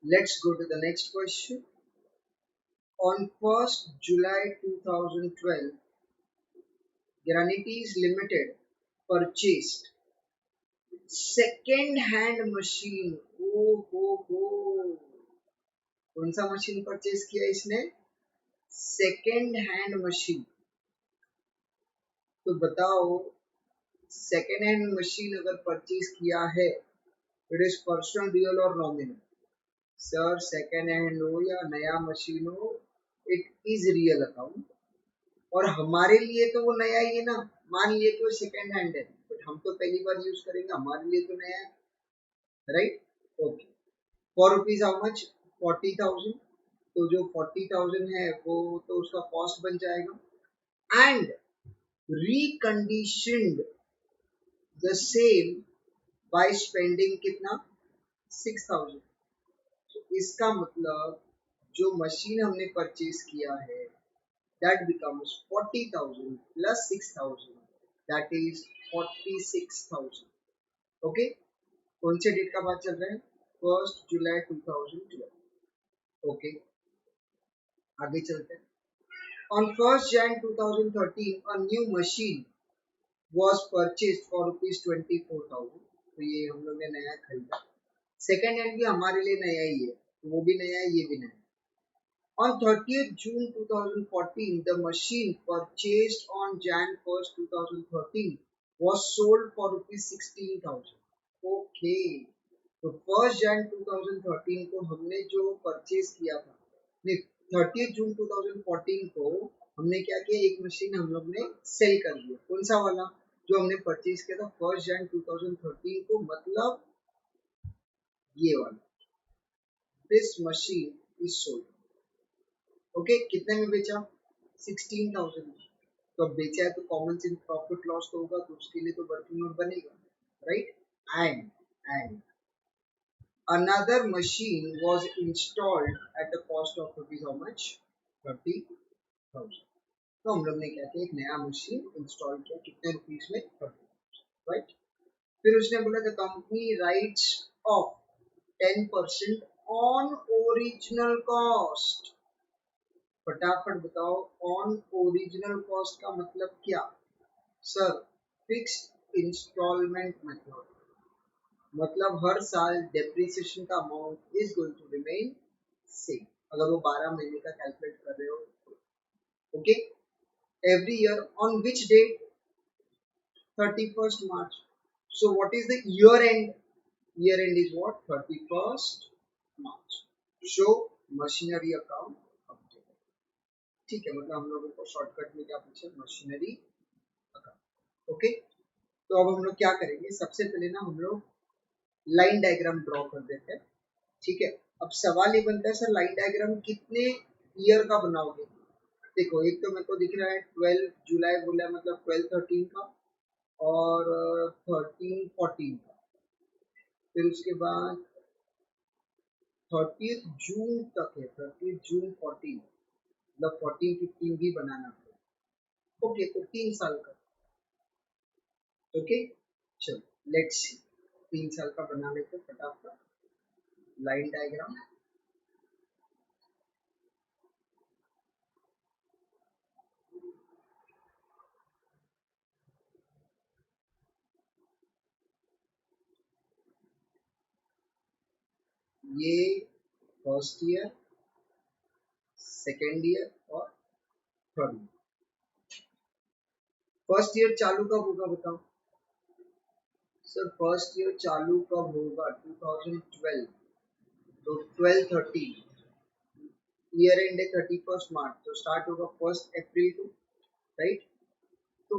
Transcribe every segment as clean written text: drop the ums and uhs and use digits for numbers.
Let's go to the next question. On 1st July 2012, Granites Limited purchased second hand machine. ओ हो, कौन सा machine purchase किया इसने? Second hand machine. तो बताओ, सेकेंड हैंड मशीन अगर परचेज किया है, इट इज पर्सनल, रियल और नॉमिनल? सर, सेकेंड हैंड हो या नया मशीन हो, इट इज रियल अकाउंट। और हमारे लिए तो वो नया ही है ना। मान लिए तो सेकेंड हैंड है, बट हम तो पहली बार यूज करेंगे, हमारे लिए तो नया है, right? Okay. For rupees how much? 40,000। तो जो 40,000 है वो तो उसका कॉस्ट बन जाएगा। And reconditioned the same by spending कितना? 6,000। तो इसका मतलब जो मशीन हमने परचेज किया है, that becomes 40,000 plus 6,000, that is 46,000। Okay, कौन से डेट का बात चल रहा है? 1st जुलाई 2012। ओके, आगे चलते हैं। On 1st Jan 2013, a new machine was purchased for rupees 24,000। तो ये हम लोग ने नया खरीदा। सेकेंड हैंड भी हमारे लिए नया ही है, तो वो भी नया है, ये भी नया है। On 30th June 2014, the machine purchased on Jan 1st 2013 was sold for rupees 16,000। Okay, तो 1st Jan 2013 को हमने जो परचेज किया था, नहीं, 30th June 2014 को हमने क्या किया, एक मशीन हम लोग ने सेल कर दिया। कौन सा वाला? जो हमने परचेज किया था 1st Jan 2013 को, मतलब ये वाला। This machine is sold. Okay, कितने में बेचा? 16,000 में। तो अब बेचा है तो कॉमन सेंस प्रॉफिट लॉस तो होगा, तो उसके लिए तो वर्किंग नोट बनेगा, right? And another machine was installed at the cost of rupees how much? 30,000। तो हम लोग ने क्या किया, एक नया मशीन इंस्टॉल किया, कितने रुपीस में? 30,000, राइट? फिर उसने बोला the company rights of 10% on original cost. फटाफट बताओ, ऑन ओरिजिनल कॉस्ट का मतलब क्या? सर, फिक्स्ड इंस्टॉलमेंट मेथड, मतलब हर साल डेप्रिसिएशन का amount is going to remain same, अगर वो 12 महीने का कैलकुलेट कर रहे हो। Okay, every year on which date? 31st March। So what is the year end? Year end is what? 31st March। Show machinery account update। ठीक है, मतलब हम लोगों को शॉर्टकट में क्या पूछे? Machinery account. ओके, तो अब हम लोग क्या करेंगे, सबसे पहले ना हम लोग लाइन डायग्राम ड्रॉ कर देते हैं। ठीक है, अब सवाल ये बनता है, सर लाइन डायग्राम कितने ईयर का बनाओगे? देखो, एक तो मेरे को दिख रहा है 12 जुलाई बोला है, मतलब 12-13 का, और 13-14 का। फिर उसके बाद 30 जून तक है, 30 जून 14, मतलब 14-15 भी बनाना है। ओके, तो 3 साल का। ओके, चलो लेट्स सी, 3 साल का बना लेते फटाफट लाइन डायग्राम। ये फर्स्ट ईयर, सेकेंड ईयर और थर्ड ईयर। फर्स्ट ईयर चालू कब होगा बताओ? सर, फर्स्ट ईयर चालू कब होगा? 2012। तो 12-13, ईयर एंड है 31st मार्च, तो स्टार्ट होगा 1 अप्रैल को, राइट? तो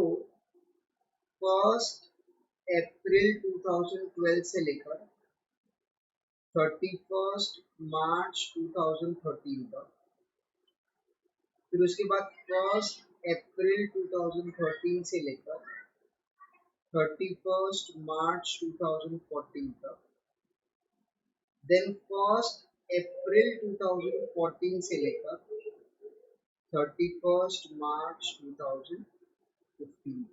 1 अप्रैल 2012 से लेकर 31st मार्च 2013 तक, फिर उसके बाद 1 अप्रैल 2013 से लेकर 31st मार्च 2014 तक, देन 1 अप्रैल 2014 से लेकर 31st मार्च 2015।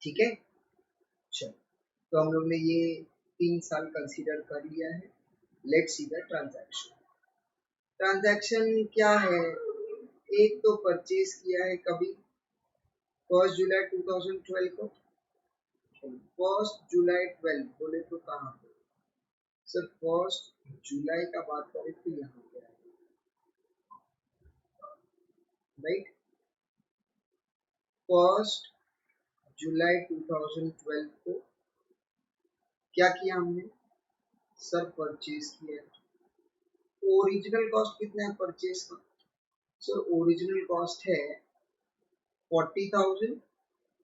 ठीक है, चलो, तो हम लोग ने ये 3 साल कंसीडर कर लिया है। Let's see the transaction. Transaction क्या है? एक तो परचेज किया है कभी 1 जुलाई 2012 को। 1 जुलाई 12 बोले तो कहाँ पे? सर 1 जुलाई का बात करें तो यहाँ पे आएगा, राइट। 1 जुलाई 2012 को क्या किया हमने? सर परचेज किया। ओरिजिनल कॉस्ट कितना है परचेज का? सर ओरिजिनल कॉस्ट है 40,000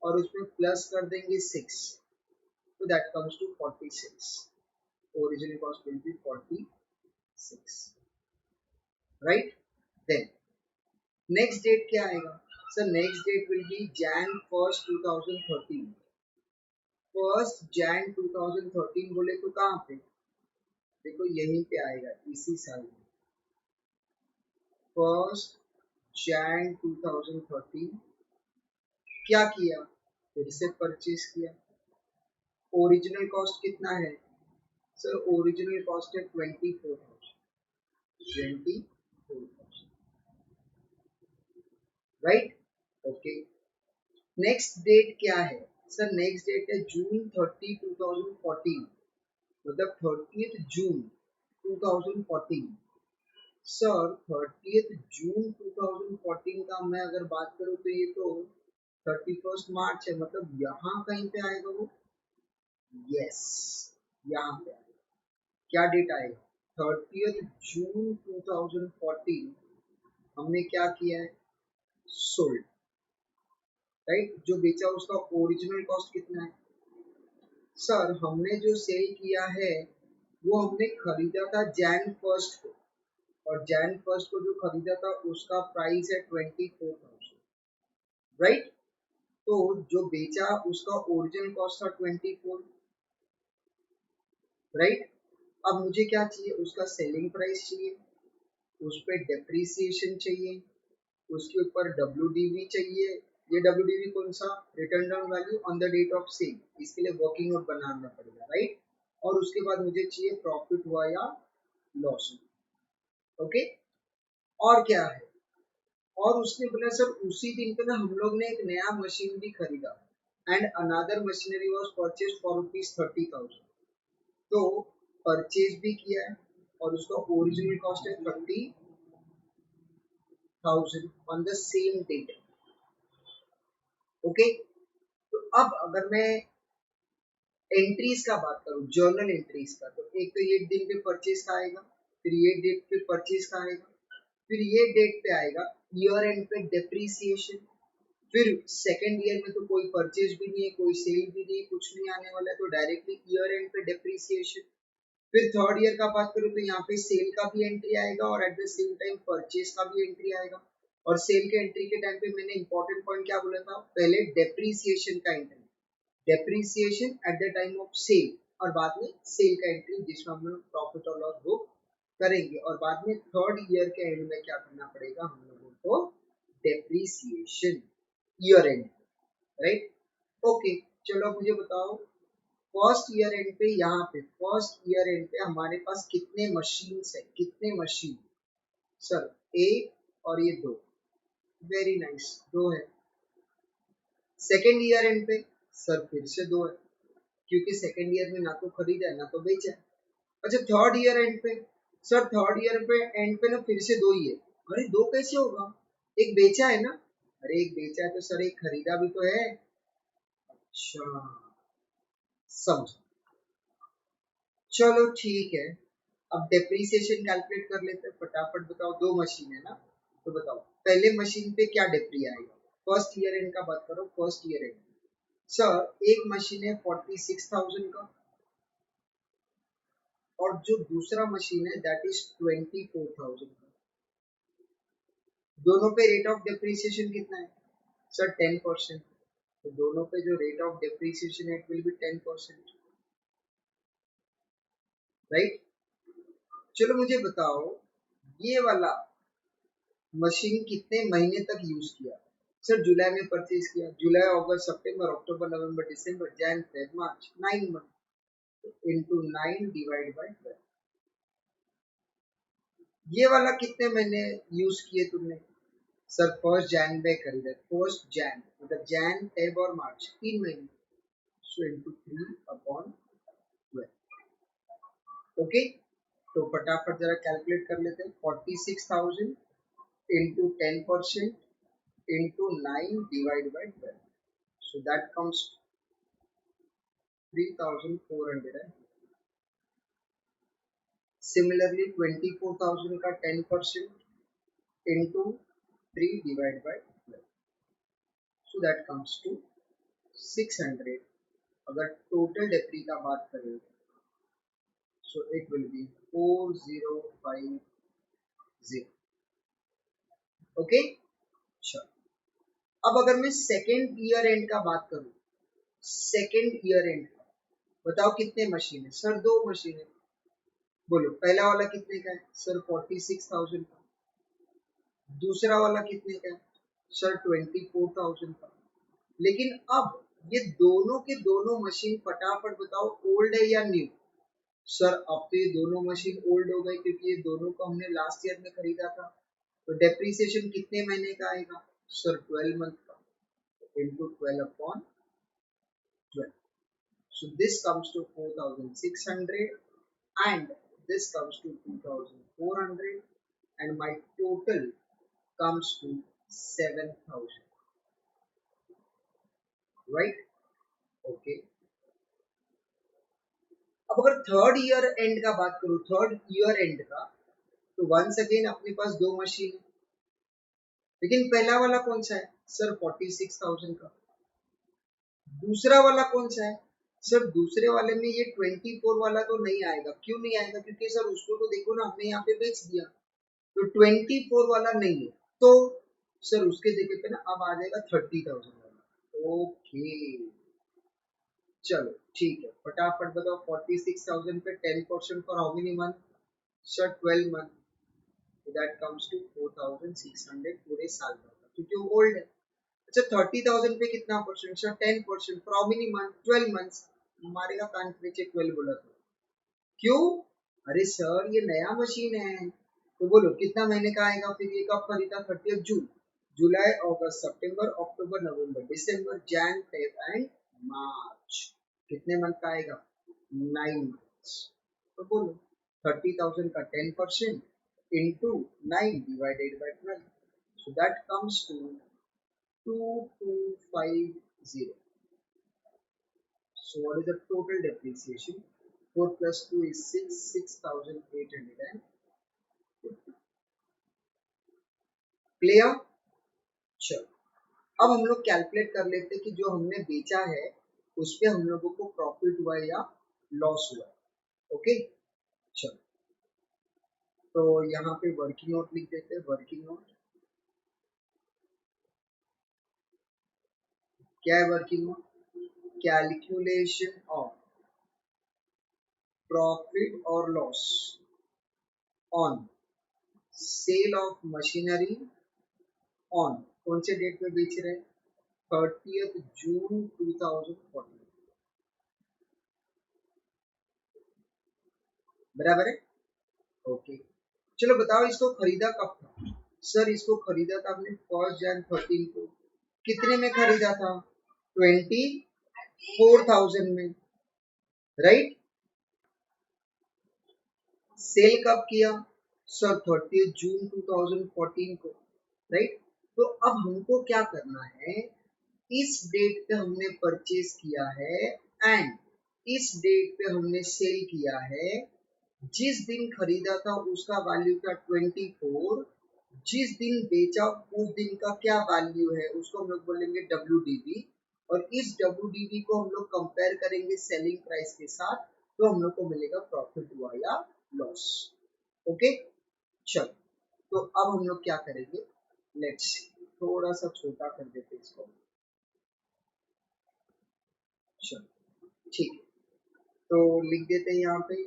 और उसमें प्लस कर देंगे 6, तो that comes to 46। Original cost will be 46, right. Then next date क्या आएगा? Sir next date will be Jan 1 2013। 1 Jan 2013 बोले तो कहाँ पे? देखो यहीं पे आएगा, इसी साल में। 1 Jan 2013 क्या किया? फिर से परचेज किया। ओरिजिनल कॉस्ट कितना है? सर ओरिजिनल कॉस्ट है 24,000, राइट। ओके, नेक्स्ट डेट क्या है? सर नेक्स्ट डेट है June 30 2014, मतलब 30th June 2014। Sir 30th June 2014 का मैं अगर बात करूँ तो ये तो 31st March है, मतलब यहाँ कहीं पे आएगा वो। यस, यहाँ पे आएगा। क्या डेट आएगा? 30th June 2014 हमने क्या किया है? Sold, right. जो बेचा उसका ओरिजिनल कॉस्ट कितना है? सर हमने जो सेल किया है वो हमने खरीदा था Jan 1 को, और Jan 1 को जो खरीदा था उसका प्राइस है 24,000, राइट। तो जो बेचा उसका ओरिजिनल कॉस्ट था 24, राइट। अब मुझे क्या चाहिए? उसका सेलिंग प्राइस चाहिए, उस पर डेप्रीसिएशन चाहिए, उसके ऊपर WDV चाहिए। ये WDV कौन सा? Written down value on the date of sale, इसके लिए वर्किंग नोट बनाना पड़ेगा, राइट। और उसके बाद मुझे चाहिए प्रॉफिट हुआ या लॉस, ओके। और क्या है? और उसने बोला सर उसी दिन पे ना हम लोग ने एक नया मशीन भी खरीदा, and another machinery was purchase for ₹30,000। तो परचेज भी किया है और उसका ओरिजिनल कॉस्ट है 30,000 on the same date, okay. तो अब अगर मैं एंट्रीज का बात करूं, जर्नल एंट्रीज का, तो एक तो ये दिन पे परचेज का आएगा, फिर ये डेट पे परचेज का आएगा, फिर ये डेट पे आएगा ईयर एंड पे डेप्रीसिएशन। फिर सेकेंड ईयर में तो कोई परचेज भी नहीं है, कोई सेल भी नहीं, कुछ नहीं आने वाला है, तो डायरेक्टली ईयर एंड पे डेप्रीसिएशन। फिर थर्ड ईयर का बात करूँ तो यहाँ पे सेल का भी एंट्री आएगा और at the same time purchase का भी एंट्री आएगा। और सेल के एंट्री के टाइम पे मैंने इंपॉर्टेंट पॉइंट क्या बोला था? पहले डेप्रीसिएशन का entry, depreciation at the time of sale, और बाद में सेल का एंट्री जिसमें हम लोग प्रॉफिट और लॉस बुक करेंगे। और बाद में थर्ड ईयर के एंड में क्या करना पड़ेगा हम लोगों को? Depreciation, year and, right. Okay, चलो मुझे बताओ फर्स्ट ईयर एंड पे, यहाँ पे फर्स्ट ईयर एंड पे हमारे पास कितने मशीन है? कितने मशीन? सर एक और ये दो, वेरी नाइस, दो है। सेकेंड ईयर एंड पे सर फिर से दो है, क्योंकि सेकेंड ईयर में ना तो खरीदा है ना तो बेचा है। अच्छा थर्ड ईयर एंड पे, सर थर्ड ईयर पे एंड पे ना फिर से दो ही है। अरे दो कैसे होगा? एक बेचा है ना। अरे एक बेचा है तो सर एक खरीदा भी तो है। अच्छा समझ, चलो ठीक है। अब डेप्रीसिएशन कैलकुलेट कर लेते हैं फटाफट। बताओ दो मशीन है ना, तो बताओ पहले मशीन पे क्या डेप्री आएगा? फर्स्ट ईयर एंड का बात करो, फर्स्ट ईयर एंड। सर एक मशीन है 46,000 का, और जो दूसरा मशीन है दैट इज 24,000 का। दोनों पे रेट ऑफ डेप्रीसिएशन कितना है? सर 10%। तो दोनों पे जो रेट ऑफ डेप्रीसिएशन है इट विल बी 10%, राइट। चलो मुझे बताओ ये वाला मशीन कितने महीने तक यूज किया? सर जुलाई में परचेज किया, जुलाई अगस्त सितंबर अक्टूबर नवंबर दिसंबर जैन फेब मार्च, 9 मंथ, इनटू 9 डिवाइड बाय 12, ये वाला कितने महीने यूज किए तुमने? सर 1 जैन में खरीदा, 1 जैन मतलब जैन, फेब और मार्च 3 महीने, सो इंटू 3/12। ओके, तो फटाफट जरा कैलकुलेट कर लेते हैं। 46,000 into 10% into 9 divide by 12, so that comes 3,400। Similarly 24,000 का 10% into 3 divide by 12, so that comes to 600। अगर टोटल डेप्री का बात करें, so it will be 4050। Okay, चलो अब अगर मैं सेकेंड ईयर एंड का बात करूं, सेकेंड ईयर एंड का बताओ कितने मशीन है? सर 2 मशीन है। बोलो पहला वाला कितने का है? सर 46,000 का। दूसरा वाला कितने का है? सर 24,000 का। लेकिन अब ये दोनों के दोनों मशीन फटाफट बताओ ओल्ड है या न्यू? सर अब तो ये दोनों मशीन ओल्ड हो गई क्योंकि ये दोनों को हमने लास्ट ईयर में खरीदा था। तो डेप्रिसिएशन कितने महीने का आएगा? सर 12 मंथ का, into 12/12, so this comes to 4,600 and this comes to 2,400 and my total comes to 7,000, right? Okay, अब अगर थर्ड ईयर एंड का बात करूं, थर्ड ईयर एंड का, तो वंस अगेन अपने पास 2 मशीन है, लेकिन पहला वाला कौन सा है? सर 46,000 का। दूसरा वाला कौन सा है? सर दूसरे वाले में ये 24 वाला तो नहीं आएगा। क्यों नहीं आएगा? क्योंकि सर उसको तो देखो ना, हमने यहाँ पे बेच दिया, तो 24 वाला नहीं है, तो सर उसके जगह पे ना अब आ जाएगा 30,000 वाला। ओके, चलो ठीक है, फटाफट बताओ 46,000 पे 10% for how many month? Sir 12 month, that comes to 4,600 पूरे साल का, क्योंकि वो ओल्ड है। अच्छा 30,000 पे कितना percent? Sir 10% for how many month? 12 months. हमारे का कान नीचे 12 बोला था, क्यों? अरे सर ये नया मशीन है, तो बोलो कितना महीने का आएगा? फिर ये कब खरीदा? 30 जून, जुलाई, अगस्त, सितंबर, अक्टूबर, नवंबर, दिसंबर, जैन, फेब एंड मार्च। कितने मंथ का आएगा? 9 मंथ्स। तो बोलो 30,000 का 10% into 9 divided by 12, so that comes to 2250। So what is the total depreciation? 4 plus 2 is 6, 6,850। Clear? चलो अब हम लोग कैलकुलेट कर लेते हैं कि जो हमने बेचा है उस पे हम लोगों को प्रॉफिट हुआ या लॉस हुआ। ओके, चलो तो यहाँ पे वर्किंग नोट लिख देते हैं। वर्किंग नोट क्या है? Working note calculation of profit और loss on sale of machinery on कौन से डेट पे बेच रहे हैं? 30th June 2014। बराबर है? ओके, चलो बताओ इसको खरीदा कब था? सर इसको खरीदा था हमने 1 जैन 13 को। कितने में खरीदा था? 24,000 में, राइट? सेल कब किया? सर 30 जून 2014 को, राइट? तो अब हमको क्या करना है, इस डेट पे हमने परचेज किया है एंड इस डेट पे हमने सेल किया है। जिस दिन खरीदा था उसका वैल्यू था 24, जिस दिन बेचा उस दिन का क्या वैल्यू है उसको हम लोग बोलेंगे WDV, और इस WDV को हम लोग कंपेयर करेंगे सेलिंग प्राइस के साथ, तो हम लोग को मिलेगा प्रॉफिट हुआ या लॉस। ओके, चलो तो अब हम लोग क्या करेंगे, लेट्स थोड़ा सा छोटा कर देते इसको। चलो ठीक है, तो लिख देते हैं यहाँ पे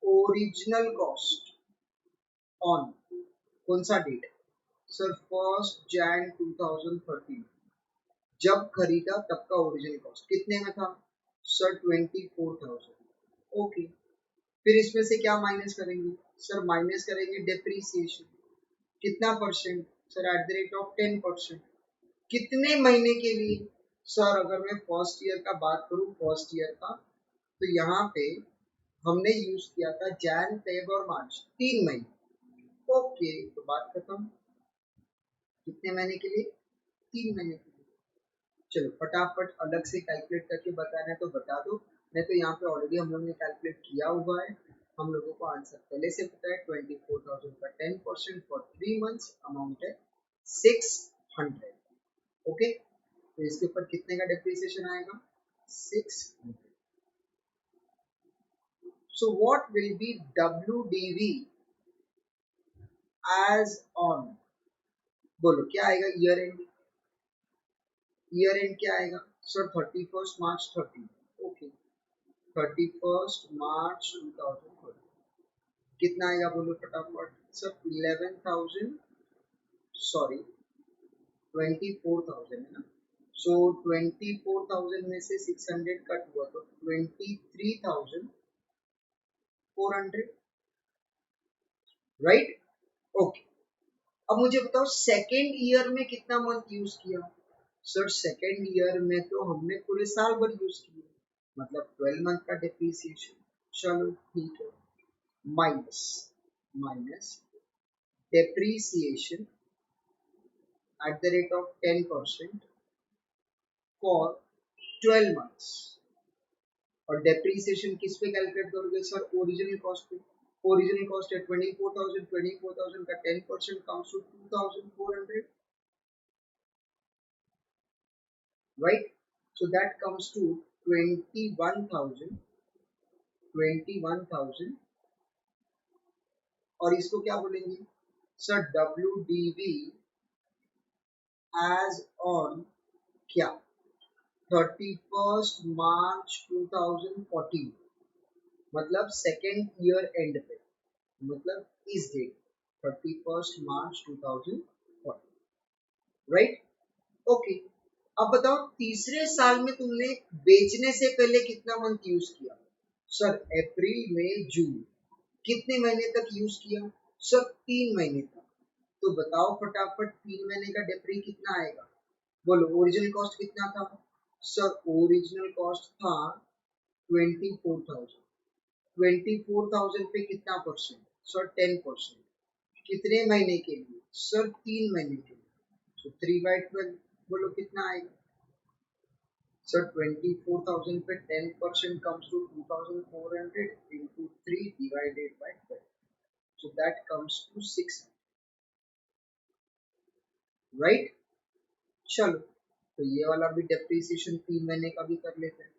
ओरिजिनल कॉस्ट ऑन कौन सा डेट है? सर 1 जैन 2013, जब खरीदा तब का ओरिजिनल कॉस्ट कितने में था? सर 24,000। ओके, फिर इसमें से क्या माइनस करेंगे? सर माइनस करेंगे डेप्रीसिएशन, कितना percent? Sir eight the rate of 10%। कितने महीने के लिए? सर अगर मैं फर्स्ट ईयर का बात करूं, फर्स्ट ईयर का, तो यहाँ पे हमने यूज किया था जैन, फेब और मार्च, 3 महीने। ओके, तो बात खत्म। कितने महीने के लिए? 3 महीने के लिए। चलो फटाफट अलग से कैलकुलेट करके बताना है तो बता दो, नहीं तो यहाँ पे ऑलरेडी हम लोग ने कैलकुलेट किया हुआ है। हम लोगों को आंसर पहले से पता है, 24,000 का 10% फॉर 3 मंथ्स, अमाउंट है 600। ओके, तो इसके ऊपर कितने का डेप्रिसिएशन आएगा? 600। So what will be WDV as on, बोलो क्या आएगा? ईयर एंड, ईयर एंड क्या आएगा? सर 31 मार्च 30। ओके, 31 मार्च 2030 कितना आएगा बोलो फटाफट? सर 11,000, सॉरी 24,000 है ना। सो 24,000 में से 600 कट हुआ तो 23,400, राइट? ओके, अब मुझे बताओ सेकेंड ईयर में कितना मंथ यूज किया? सर सेकेंड ईयर में तो हमने पूरे साल भर यूज किया, मतलब 12 मंथ का डिप्रिसिएशन। चलो ठीक है, minus minus depreciation at the rate of 10% for 12 months। और depreciation किस पे कैलकुलेट करोगे? सर ओरिजिनल कॉस्ट पे। ओरिजिनल कॉस्ट है 24,000, 24,000 का 10% comes to 2,400, right? So that comes to 21,000, 21,000। और इसको क्या बोलेंगे? सर WDV एज ऑन क्या? 31 मार्च 2014, मतलब सेकेंड ईयर एंड पे, मतलब इस डेट 31 मार्च 2014, राइट? ओके, अब बताओ तीसरे साल में तुमने बेचने से पहले कितना मंथ यूज किया? सर अप्रैल मई जून, कितने महीने तक यूज किया? सर 3 महीने तक। तो बताओ फटाफट 3 महीने का डेप्री कितना आएगा? बोलो ओरिजिनल कॉस्ट कितना था? सर ओरिजिनल कॉस्ट था 24,000। 24,000 पे कितना परसेंट? सर 10%। कितने महीने के लिए? सर 3 महीने के लिए। तो 3/12, बोलो कितना आएगा? सर 24,000 पे 10% comes to 2,400 into 3 divided by 12, so that comes to 6, right? चलो, तो ये वाला भी डेप्रीसिएशन 3 महीने का भी कर लेते हैं।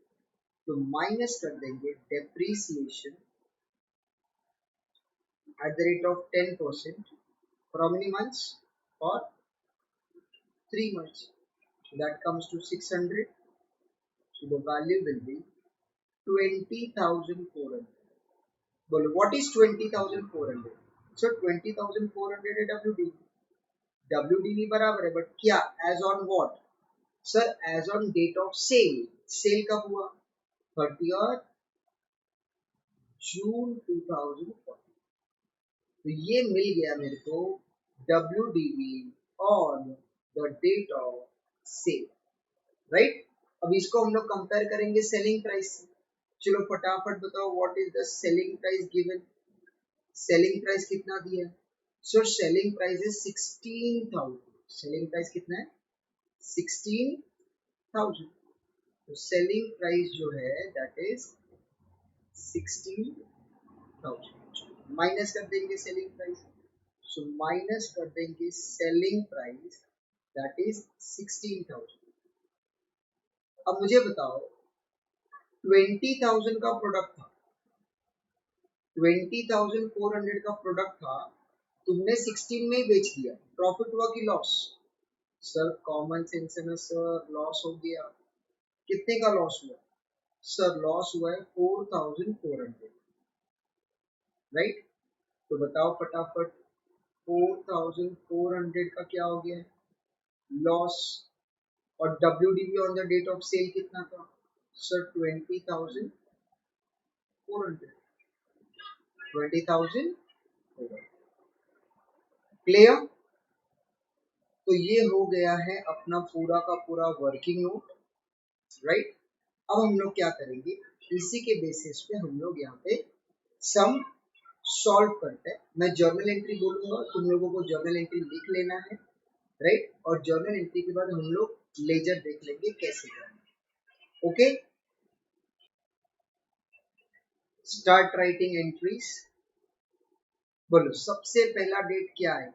तो माइनस कर देंगे depreciation at the rate of 10% for how many months? For 3 months. So that comes to 600. So the value will be 20,400. Well, what is 20,400? So 20,400 है WDV. WDV बराबर है, but क्या? As on what? Sir, as on date of sale. Sale कब हुआ? 30th June 2014। तो ये मिल गया मेरे को WDV on the date of sale, right? अब इसको हम लोग कंपेयर करेंगे सेलिंग प्राइस से। चलो फटाफट बताओ what is the selling price given? Selling price कितना दिया है? So selling price is 16,000। Selling price कितना है? 16,000। तो सेलिंग प्राइस जो है दैट इज 16,000। माइनस कर देंगे सेलिंग प्राइस, सो माइनस कर देंगे सेलिंग प्राइस दैट इज 16,000। अब मुझे बताओ 20,000 का प्रोडक्ट था, 20,400 का प्रोडक्ट था, तुमने 16 में ही बेच दिया, प्रॉफिट हुआ कि लॉस? सर कॉमन सेंस है ना सर, लॉस हो गया। कितने का लॉस हुआ? सर लॉस हुआ है 4,400, राइट? तो बताओ फटाफट 4,400 का क्या हो गया? लॉस। और WDV on the date of sale कितना था? सर 20,400, 20,400। क्लियर? तो ये हो गया है अपना पूरा का पूरा वर्किंग नोट, राइट? अब हम लोग क्या करेंगे, इसी के बेसिस पे हम लोग यहाँ पे सम सॉल्व करते हैं। मैं जर्नल एंट्री बोलूंगा, तुम लोगों को जर्नल एंट्री लिख लेना है, राइट? और जर्नल एंट्री के बाद हम लोग लेजर देख लेंगे कैसे करना है। Okay, start writing entries. बोलो सबसे पहला डेट क्या है,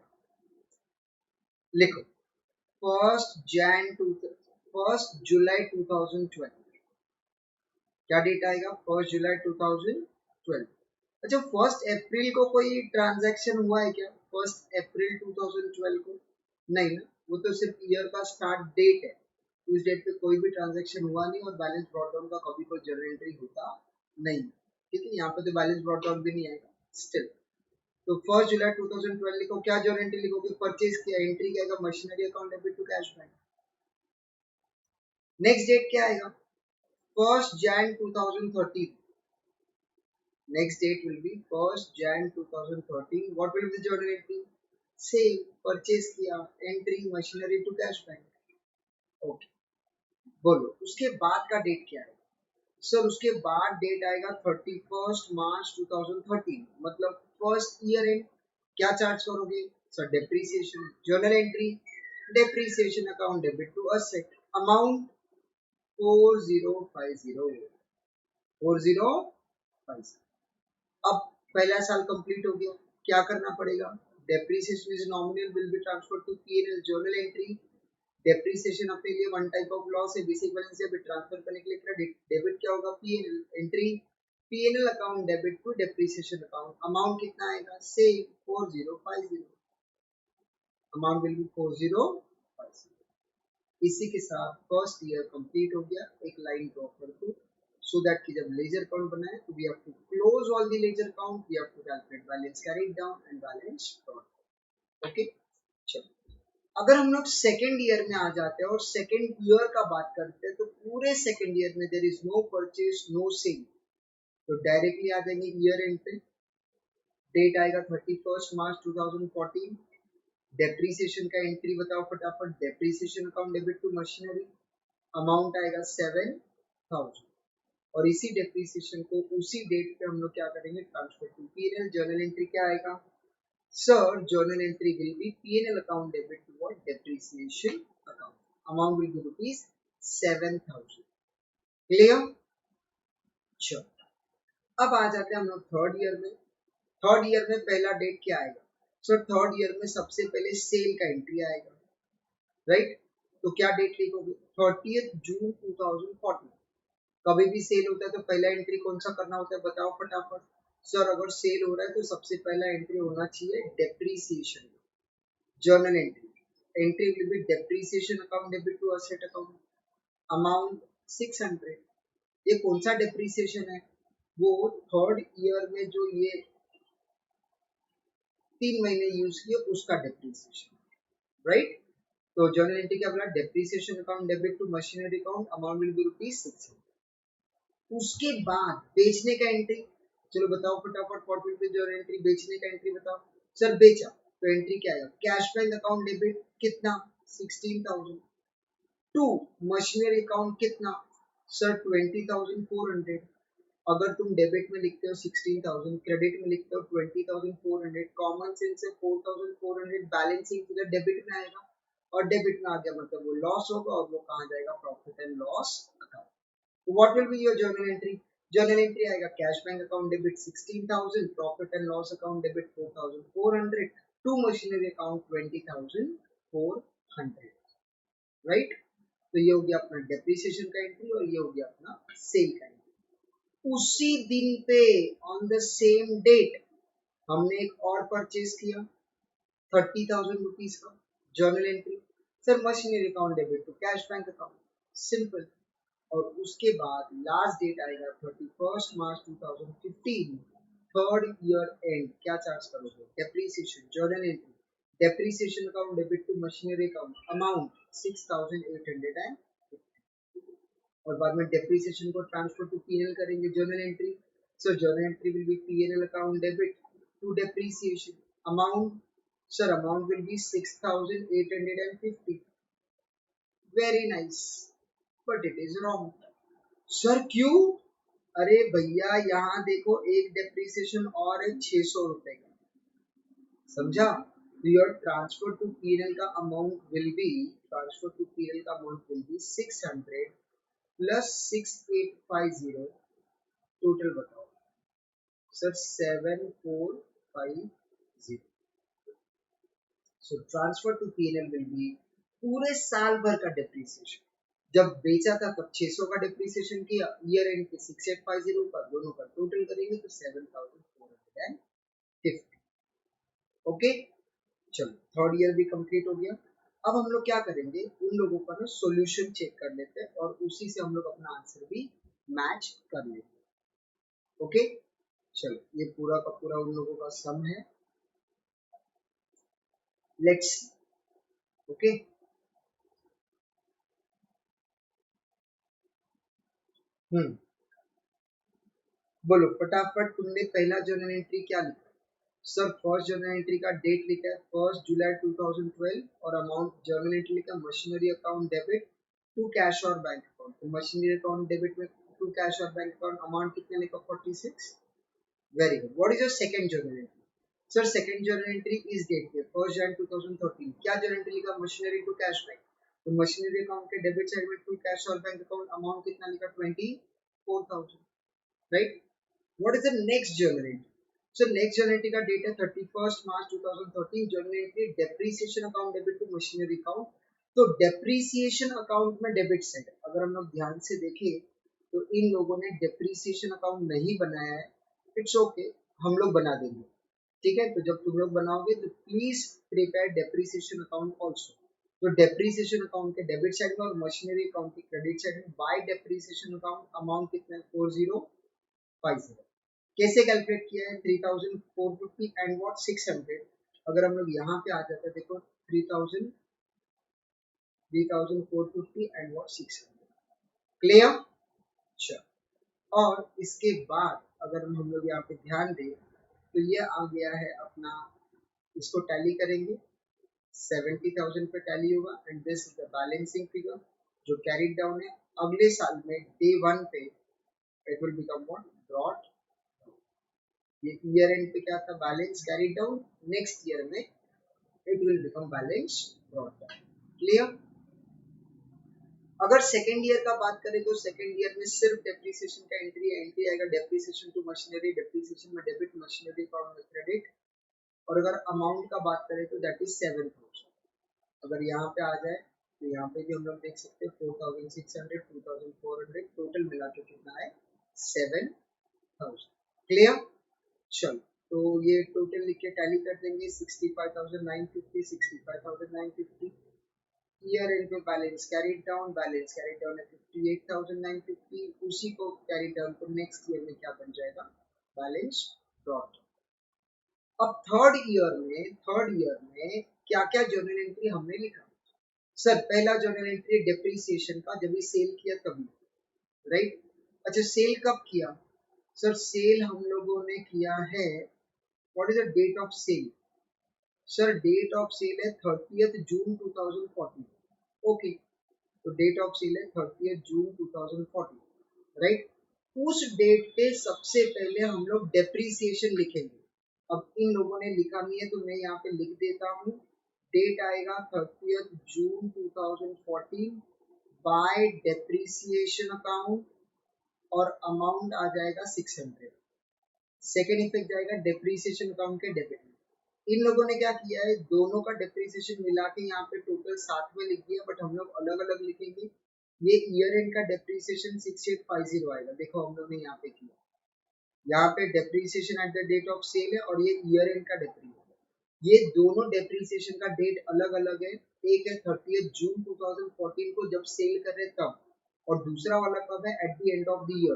लिखो। फर्स्ट जुलाई 2012। क्या डेट आएगा? 1 जुलाई 2012। अच्छा, 1 अप्रैल को कोई ट्रांजैक्शन हुआ है क्या? 1 अप्रैल 2012 को नहीं ना, वो तो सिर्फ ईयर का स्टार्ट डेट है। उस डेट पे कोई भी ट्रांजैक्शन हुआ नहीं और बैलेंस ब्रॉट डाउन का कभी कोई जर्नल एंट्री होता नहीं। ठीक है, यहाँ पे तो बैलेंस ब्रॉट डाउन भी नहीं आएगा स्टिल। तो 1 जुलाई 2012 लिखो। क्या जर्नल एंट्री लिखोगे? परचेज किया, एंट्री क्या आएगा? Machinery account debit to cash bank. Next date क्या आएगा? 1 Jan 2013. Next date will be 1 Jan 2013. What will be the journal entry? Same, purchase किया, entry machinery to cash bank. Okay, बोलो उसके बाद का डेट क्या है? सर उसके बाद डेट आएगा 31 मार्च 2013, मतलब फर्स्ट ईयर एंड। क्या चार्ज करोगे? Sir depreciation. Journal entry, depreciation account debit to asset, amount 4050 4050। अब पहला साल कंप्लीट हो गया, क्या करना पड़ेगा? Depreciation is nominal, will be transfer to PNL. Journal entry, depreciation अपने लिए वन टाइप ऑफ लॉस है, बेसिक बैलेंस से ट्रांसफर करने के लिए क्रेडिट, डेबिट क्या होगा? PNL. Entry PNL account debit to depreciation account, amount कितना आएगा? Same 4050, amount will be 4050। इसी के साथ फर्स्ट ईयर कंप्लीट हो गया। एक लाइन ड्रॉ कर दो so that कि जब लेजर अकाउंट बनाए तो we have to close all the ledger account, we have to calculate balance carried down and balance brought down. Okay, चलो अगर हम लोग सेकेंड ईयर में आ जाते हैं और सेकेंड ईयर का बात करते हैं तो पूरे सेकेंड ईयर में there is no purchase no sale, तो डायरेक्टली आ जाएंगे ईयर एंड पे। डेट आएगा 31 मार्च 2014। डेप्रीसिएशन का एंट्री बताओ फटाफट। Depreciation account debit to machinery, amount आएगा 7000 और इसी डेप्रीसिएशन को उसी डेट पे हम लोग क्या करेंगे? Transfer to PNL. Journal entry क्या आएगा? Sir journal entry will be PNL account debit to what? Depreciation account, amount will be rupees 7000। Clear? चलो अब आ जाते हैं हम लोग थर्ड ईयर में। थर्ड ईयर में पहला डेट क्या आएगा? सर थर्ड ईयर में सबसे पहले सेल का एंट्री आएगा, राइट? तो क्या डेट लिखोगे? 30 जून 2014। कभी भी सेल होता है तो पहला एंट्री कौन सा करना होता है बताओ फटाफट। सर अगर सेल हो रहा है तो सबसे पहला एंट्री होना चाहिए depreciation. Journal entry, entry will be depreciation account debit to asset account, amount 600। ये कौन सा डेप्रीसिएशन है? वो थर्ड ईयर में जो ये 3 महीने यूज किए उसका डेप्रीसिएशन, राइट? तो जर्नल एंट्री क्या बोला? Depreciation account debit to machinery account, amount will be ₹600। उसके बाद बेचने का एंट्री, चलो बताओ फटाफट what will be your entry? बेचने का एंट्री बताओ। सर बेचा तो एंट्री क्या आएगा? कैश बैंक अकाउंट डेबिट कितना? 16000 टू मशीनरी अकाउंट कितना? सर 20400। अगर तुम डेबिट में लिखते हो 16000, क्रेडिट में लिखते हो 20400, कॉमन सेंस से 4400 बैलेंसिंग फिगर डेबिट में आएगा और डेबिट में आ गया मतलब वो लॉस होगा और वो कहाँ जाएगा? Profit and loss account. What will be your journal entry? Journal entry आएगा cash bank account debit 16000, profit and loss account debit 4400, to machinery account 20400, right? तो ये हो गया अपना डेप्रीसिएशन का एंट्री और ये हो गया अपना सेल का एंट्री। उसी दिन पे ऑन द सेम डेट हमने एक और परचेज किया 30,000 रुपीज का। Journal entry, sir machinery account debit to cash bank account, simple. और उसके बाद लास्ट डेट आएगा 31 मार्च 2015, थर्ड ईयर एंड। क्या चार्ज करोगे? Depreciation. Journal entry, depreciation account debit to machinery account, amount 6850 और बाद में डेप्रीसिएशन को ट्रांसफर टू पीएनएल करेंगे। Journal entry, so journal entry will be PNL account debit to depreciation, amount sir amount will be 6850. Very nice, but it is wrong. Sir क्यों? अरे भैया यहाँ देखो एक डेप्रिसिएशन और है 600 रुपए का, समझा? तो योर ट्रांसफर टू पीएनएल का amount will be, transfer to PNL का amount will be 600 plus 6850. Total बताओ sir. 7450. So transfer to PNL will be पूरे साल भर का डेप्रिसिएशन. जब बेचा था तब 600 का डेप्रिसिएशन किया, ईयर एंड पे 6850 का, दोनों का टोटल करेंगे तो 7450. ओके, चलो थर्ड ईयर भी कंप्लीट हो गया. अब हम लोग क्या करेंगे, उन लोगों का ना सॉल्यूशन चेक कर लेते हैं और उसी से हम लोग अपना आंसर भी मैच कर लेते हैं. ओके, चलो ये पूरा का पूरा उन लोगों का सम है. Let's see. ओके, बोलो फटाफट, तुमने पहला जर्नल एंट्री क्या लिखा? सर फर्स्ट जर्नल एंट्री का डेट लिखा है 1 जुलाई 2012 और अमाउंट जर्नल एंट्री लिखा machinery account debit to cash और बैंक अकाउंट. तो मशीनरी अकाउंट डेबिट में टू कैश और बैंक अकाउंट अमाउंट कितने लिखा? 46. Very good. What is your second journal entry? Sir second journal entry इस डेट पे 1 जनवरी 2013. क्या जर्नल एंट्री लिखा? Machinery to cash bank. तो मशीनरी अकाउंट के डेबिट साइड में टू कैश और बैंक अकाउंट अमाउंट कितना लिखा? 24,000. Right. What is the next journal entry? So next journal entry का डेट है 31 March 2013. Journal entry depreciation account debit to machinery account. तो depreciation account में debit side अगर हम लोग ध्यान से देखें तो इन लोगों ने डेप्रिसिएशन अकाउंट नहीं बनाया है. इट्स ओके, हम लोग बना देंगे. ठीक है, तो जब तुम लोग बनाओगे तो please prepare depreciation account also. तो डेप्रिसिएशन अकाउंट के डेबिट साइड में और मशीनरी अकाउंट के क्रेडिट साइड में बाय डेप्रिसिएशन अकाउंट अमाउंट कितना है? 4050. कैसे कैलकुलेट किया है? 3450 एंड व्हाट 600. अगर हम लोग यहाँ पे आ जाते हैं, देखो 3000, 3450 एंड व्हाट 600. क्लियर? अच्छा, और इसके बाद अगर हम लोग यहाँ पे ध्यान दें तो ये आ गया है अपना, इसको टैली करेंगे 70,000 पे टैली होगा and this is the balancing figure जो कैरीड डाउन है. अगले साल में डे 1 पे it will become what? Brought. ये ईयर एंड पे क्या था? Balance carried down. Next year में it will become balance brought down. Clear? अगर सेकेंड ईयर का बात करें तो सेकेंड ईयर में सिर्फ डेप्रिसिएशन का एंट्री आएगा. डेप्रिसिएशन टू मशीनरी, डेप्रिसिएशन में डेबिट, मशीनरी अकाउंट में क्रेडिट. और अगर अमाउंट का बात करें तो दैट इज 7,000. अगर यहाँ पे आ जाए तो यहाँ पे भी हम लोग देख सकते हैं 4,600, 2,400, टोटल मिला के कितना है? 7,000. क्लियर? चलो तो ये टोटल लिख के टैली कर देंगे. 65,950, 65,950. ईयर एंड पे balance carried down, balance carried down है 58,950. उसी को कैरीड डाउन को नेक्स्ट ईयर में क्या बन जाएगा? Balance brought. अब थर्ड ईयर में क्या क्या जर्नल एंट्री हमने लिखा? सर पहला जर्नल एंट्री डेप्रिसिएशन का, जब ये सेल किया तभी. राइट. अच्छा सेल कब किया? सर सेल हम लोगों ने किया है, what is the date of sale? Sir date of sale है 30th जून 2014. ओके, तो डेट ऑफ सेल है 30th जून 2014. राइट. उस डेट पे सबसे पहले हम लोग डेप्रिसिएशन लिखेंगे. अब इन लोगों ने लिखा नहीं है तो मैं यहाँ पे लिख देता हूँ. डेट आएगा 30th June 2014 bye depreciation account और अमाउंट आ जाएगा 600. सेकेंड इफेक्ट जाएगा डेप्रिसिएशन अकाउंट के डेबिट में. इन लोगों ने क्या किया है? दोनों का डेप्रिसिएशन मिला के यहाँ पे टोटल साथ में लिख दिया, बट हम लोग अलग अलग लिखेंगे. ये ईयर एंड का डेप्रिसिएशन 6850 आएगा. देखो हम लोग ने यहाँ पे किया, यहाँ पे depreciation at the date of sale है और ये ईयर एंड का डेप्रिसिएशन. ये दोनों डेप्रिसिएशन का डेट अलग अलग है. एक है 30th जून 2014 को जब सेल कर रहे तब, और दूसरा वाला कब है? At the end of the year.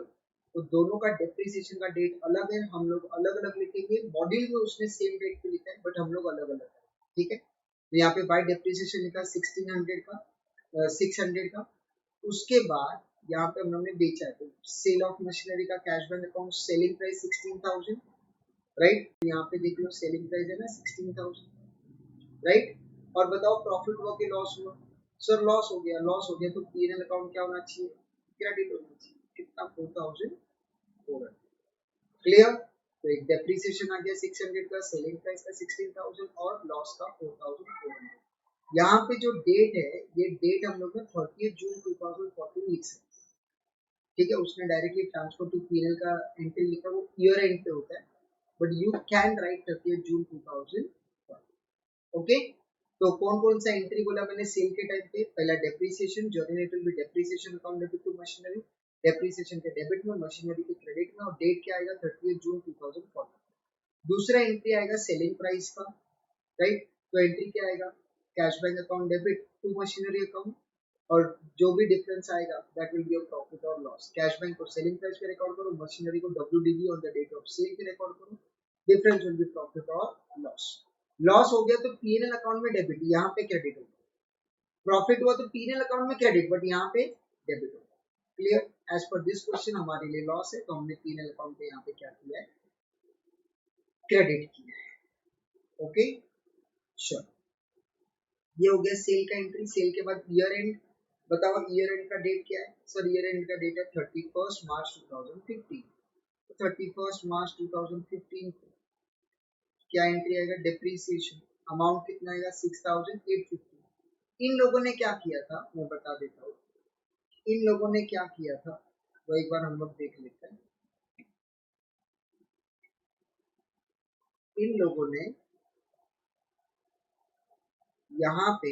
तो दोनों का डेप्रिसिएशन का डेट अलग है. हम लोग अलग अलग लिखेंगे. मॉड्यूल में उसने सेम डेट पे लिखा है बट हम लोग अलग अलग है. ठीक है, तो यहाँ पे बाय डेप्रिसिएशन लिखा 1600 का, 600 का. उसके बाद यहाँ पे हम लोग ने बेचा है तो सेल ऑफ मशीनरी का cash bank account selling price 16,000. Right. यहाँ पे देख लो सेलिंग प्राइस है ना 16,000. राइट। और बताओ प्रॉफिट हुआ कि लॉस हुआ? सर लॉस हो गया, लॉस हो गया तो P&L अकाउंट क्या होना चाहिए? क्रेडिट होना चाहिए। कितना? 4,400। क्लियर? तो एक डेप्रिसिएशन आ गया 600 का, सेलिंग प्राइस का 16,000 और लॉस का 4,400। यहाँ पे जो डेट है, ये डेट हम लोग ने 30 जून 2014 लिख सकते हैं। ठीक है, उसने डायरेक्टली ट्रांसफर टू P&L का एंट्री लिखा, वो ईयर एंड पे होता है, but you can write 30 June 2000। Okay, तो कौन कौन सा एंट्री बोला मैंने सेल के टाइम पे? पहला डेप्रिसिएशन, जर्नल एंट्री में depreciation account debit to machinery, depreciation के डेबिट में, मशीनरी के क्रेडिट में, और डेट क्या आएगा? 30 जून 2014। दूसरा एंट्री आएगा सेलिंग प्राइस का, राइट। तो एंट्री क्या आएगा? Cash bank account debit to machinery account, और जो भी डिफरेंस आएगा that will be your profit और लॉस। कैश बैंक को सेलिंग प्राइस पे रिकॉर्ड करो, मशीनरी को WDV on the date of sale पे रिकॉर्ड करो, डिफरेंस विल बी प्रॉफिट और लॉस। लॉस हो गया तो P&L अकाउंट में डेबिट, यहाँ पे क्रेडिट होगा। प्रॉफिट हुआ तो P&L अकाउंट में क्रेडिट, बट यहाँ पे डेबिट होगा। Clear? As per this question हमारे लिए लॉस है, तो हमने P&L अकाउंट पे यहाँ पे क्या किया है? क्रेडिट किया है। Okay, sure. ये हो गया सेल का एंट्री। सेल के बाद ईयर एंड। बताओ ईयर एंड का डेट क्या है? सर ईयर एंड का डेट है 31 मार्च 2015। तो 31 मार्च 2015 को क्या एंट्री आएगा? डेप्रीसिएशन। अमाउंट कितना आएगा? 6,850। इन लोगों ने क्या किया था मैं बता देता हूँ। इन लोगों ने क्या किया था वो एक बार हम लोग देख लेते हैं। इन लोगों ने यहाँ पे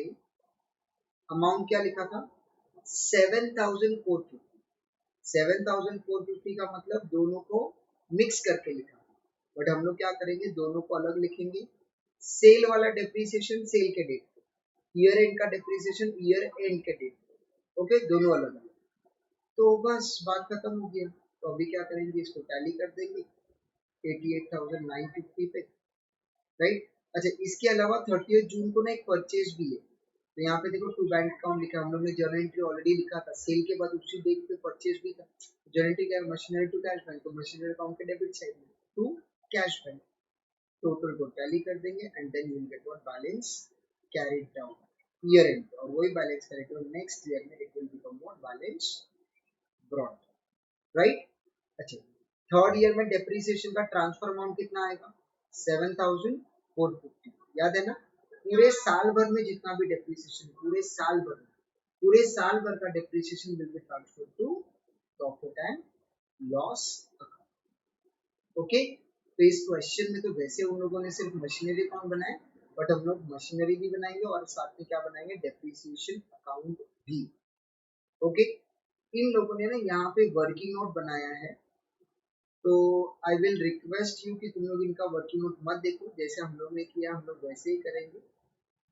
अमाउंट क्या लिखा था? 7,450। 7,450 का मतलब दोनों को मिक्स करके लिखा, बट हम लोग क्या करेंगे? दोनों को अलग लिखेंगे। सेल वाला डेप्रीसिएशन सेल के डेट पे, ईयर एंड का डेप्रीसिएशन ईयर एंड के डेट पे। ओके, दोनों अलग अलग। तो बस बात खत्म हो गया। तो अभी क्या करेंगे? इसको टैली कर देंगे 88,950 पे, राइट। अच्छा, इसके अलावा 30 जून को ना एक परचेज भी है, तो यहाँ पे देखो टू बैंक अकाउंट लिखा, हम लोग ने जर्नल एंट्री ऑलरेडी लिखा था। सेल के बाद उसी डेट पे परचेज भी था। जर्नल एंट्री क्या है? मशीनरी टू कैश बैंक, तो मशीनरी अकाउंट के डेबिट साइड में टू कैश बैंक। टोटल को टैली कर देंगे and then you will get what? Balance carried down year end, और वही बैलेंस करेक्ट नेक्स्ट ईयर में it will become what? Balance brought, right. अच्छा, third year में depreciation का ट्रांसफर अमाउंट कितना आएगा? 7,450। याद है ना? पूरे साल भर में जितना भी डेप्रिसिएशन, पूरे साल भर का depreciation will be transfer to profit and loss account. Okay, तो इस क्वेश्चन में तो वैसे उन लोगों ने सिर्फ मशीनरी अकाउंट बनाया, बट हम लोग मशीनरी भी बनाएंगे और साथ में क्या बनाएंगे? डेप्रिसिएशन अकाउंट भी। ओके, इन लोगों ने ना यहाँ पे वर्किंग नोट बनाया है, तो आई विल रिक्वेस्ट यू कि तुम लोग इनका वर्किंग नोट मत देखो, जैसे हम लोग ने किया हम लोग वैसे ही करेंगे।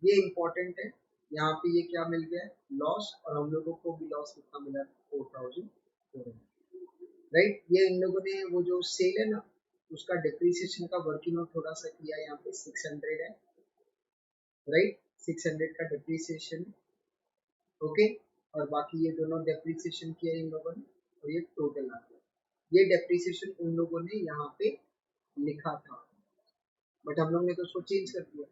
ये इम्पोर्टेंट है। यहाँ पे ये क्या मिल गया? लॉस, और हम लोगों को भी लॉस कितना मिला? 4,400, राइट। ये इन लोगों ने वो जो सेल है ना, उसका डिप्रिसिएशन का वर्किंग नोट थोड़ा सा किया है, यहाँ पे 600 है, राइट। 600 का डिप्रिसिएशन। ओके, और बाकी ये दोनों डेप्रिसिएशन किया इन लोगों ने, और ये टोटल आ गया। ये डेप्रिसिएशन उन लोगों ने यहाँ पे लिखा था, बट हम लोग ने तो उसको चेंज कर दिया,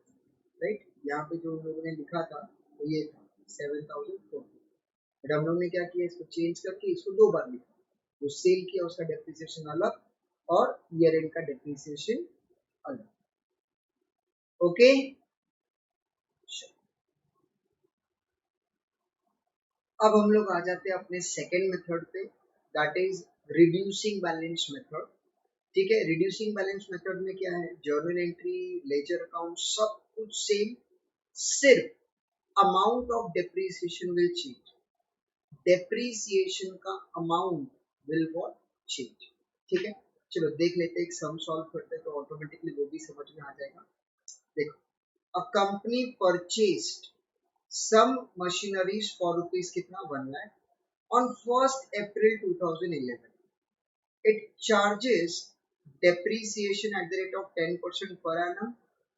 राइट। यहाँ पे जो उन लोगों ने लिखा था तो ये था 7,400, बट हम लोग ने क्या किया? इसको चेंज करके इसको दो बार लिखा। जो सेल किया उसका डेप्रिसिएशन अलग, और ईयर एंड का डेप्रिसिएशन अलग। ओके, अब हम लोग आ जाते हैं अपने सेकेंड मेथड पे, that is reducing balance method. ठीक है, रिड्यूसिंग बैलेंस मेथड में क्या है? जर्नल एंट्री, लेजर अकाउंट सब कुछ सेम, सिर्फ amount of depreciation will change. Depreciation का अमाउंट विल व्हाट? चेंज। ठीक है, चलो देख लेते हैं, एक सम सॉल्व करते हैं तो ऑटोमेटिकली वो भी समझ में आ जाएगा। देखो, a company purchased some machineries for rupees कितना? 1 lakh on 1st April 2011. It charges depreciation at the rate of 10% per annum